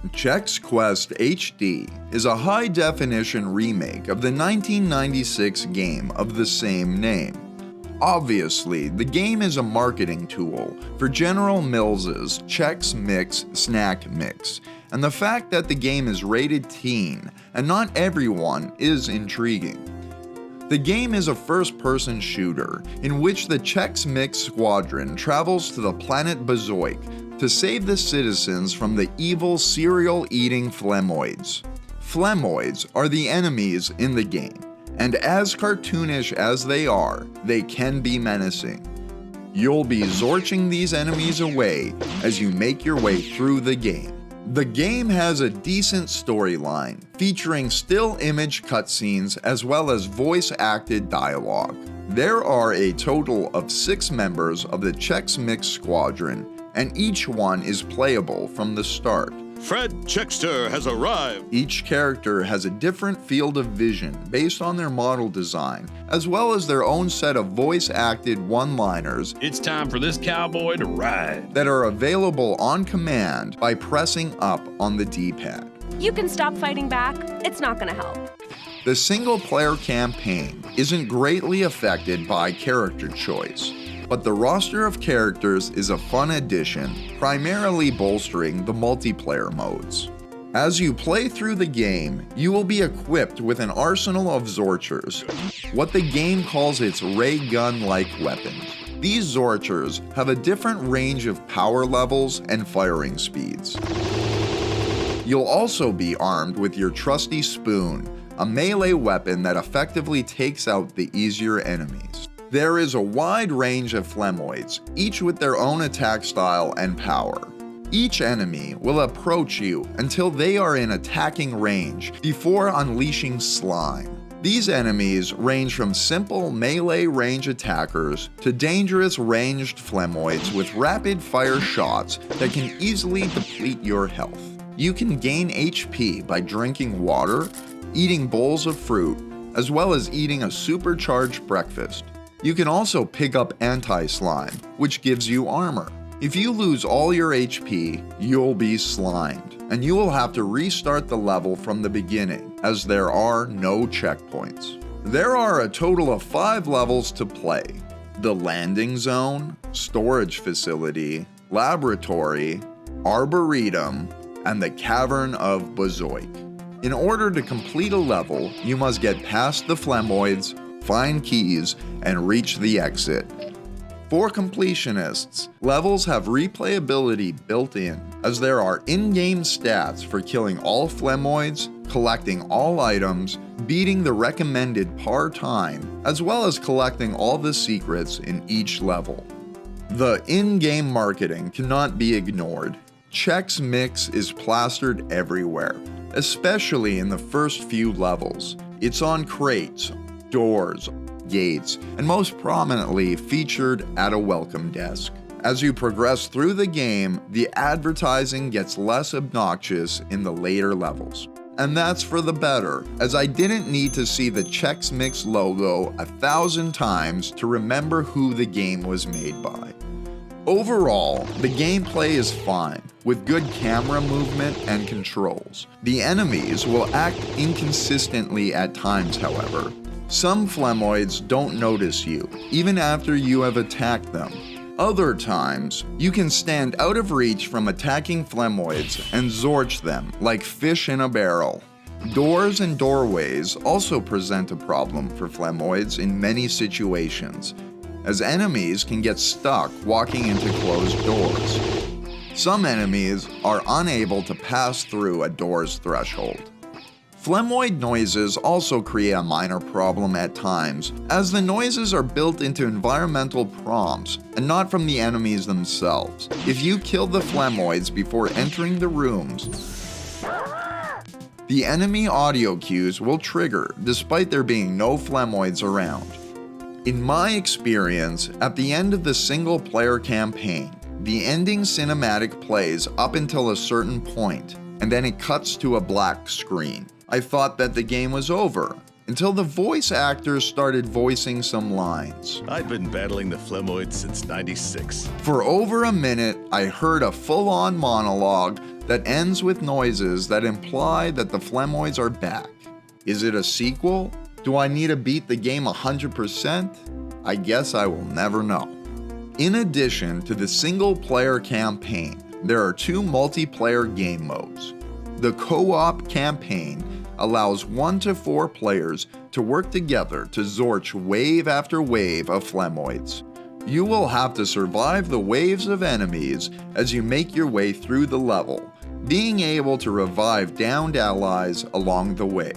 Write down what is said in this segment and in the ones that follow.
Chex Quest HD is a high-definition remake of the 1996 game of the same name. Obviously, the game is a marketing tool for General Mills's Chex Mix Snack Mix, and the fact that the game is rated teen and not everyone is intriguing. The game is a first-person shooter in which the Chex Mix Squadron travels to the planet Bazoik to save the citizens from the evil cereal-eating Flemoids. Flemoids are the enemies in the game, and as cartoonish as they are, they can be menacing. You'll be zorching these enemies away as you make your way through the game. The game has a decent storyline, featuring still image cutscenes as well as voice-acted dialogue. There are a total of 6 members of the Chex Mix Squadron, and each one is playable from the start. Fred Chexter has arrived! Each character has a different field of vision based on their model design, as well as their own set of voice-acted one-liners. It's time for this cowboy to ride! That are available on command by pressing up on the D-pad. You can stop fighting back, it's not gonna help. The single-player campaign isn't greatly affected by character choice, but the roster of characters is a fun addition, primarily bolstering the multiplayer modes. As you play through the game, you will be equipped with an arsenal of Zorchers, what the game calls its ray gun-like weapons. These Zorchers have a different range of power levels and firing speeds. You'll also be armed with your trusty spoon, a melee weapon that effectively takes out the easier enemies. There is a wide range of Flemoids, each with their own attack style and power. Each enemy will approach you until they are in attacking range before unleashing slime. These enemies range from simple melee range attackers to dangerous ranged Flemoids with rapid fire shots that can easily deplete your health. You can gain HP by drinking water, eating bowls of fruit, as well as eating a supercharged breakfast. You can also pick up anti-slime, which gives you armor. If you lose all your HP, you'll be slimed, and you will have to restart the level from the beginning, as there are no checkpoints. There are a total of 5 levels to play: the landing zone, storage facility, laboratory, arboretum, and the cavern of Bazoik. In order to complete a level, you must get past the Flemoids, find keys, and reach the exit. For completionists, levels have replayability built in, as there are in-game stats for killing all Flemoids, collecting all items, beating the recommended par time, as well as collecting all the secrets in each level. The in-game marketing cannot be ignored. Chex Mix is plastered everywhere, especially in the first few levels. It's on crates, doors, gates, and most prominently featured at a welcome desk. As you progress through the game, the advertising gets less obnoxious in the later levels. And that's for the better, as I didn't need to see the Chex Mix logo 1,000 times to remember who the game was made by. Overall, the gameplay is fine, with good camera movement and controls. The enemies will act inconsistently at times, however. Some Flemoids don't notice you, even after you have attacked them. Other times, you can stand out of reach from attacking Flemoids and zorch them like fish in a barrel. Doors and doorways also present a problem for Flemoids in many situations, as enemies can get stuck walking into closed doors. Some enemies are unable to pass through a door's threshold. Flemoid noises also create a minor problem at times, as the noises are built into environmental prompts and not from the enemies themselves. If you kill the Flemoids before entering the rooms, the enemy audio cues will trigger despite there being no Flemoids around. In my experience, at the end of the single-player campaign, the ending cinematic plays up until a certain point, and then it cuts to a black screen. I thought that the game was over, until the voice actors started voicing some lines. I've been battling the Flemoids since '96. For over a minute, I heard a full-on monologue that ends with noises that imply that the Flemoids are back. Is it a sequel? Do I need to beat the game 100%? I guess I will never know. In addition to the single-player campaign, there are 2 multiplayer game modes. The co-op campaign allows 1 to 4 players to work together to zorch wave after wave of Flemoids. You will have to survive the waves of enemies as you make your way through the level, being able to revive downed allies along the way.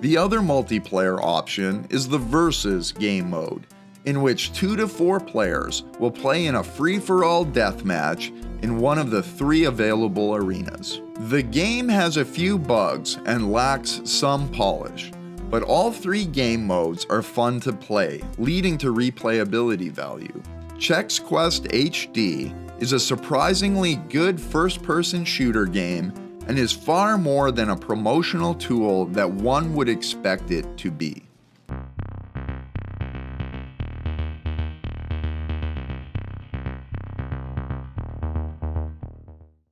The other multiplayer option is the Versus game mode, in which 2 to 4 players will play in a free-for-all deathmatch in one of the 3 available arenas. The game has a few bugs and lacks some polish, but all 3 game modes are fun to play, leading to replayability value. Chex Quest HD is a surprisingly good first-person shooter game and is far more than a promotional tool that one would expect it to be.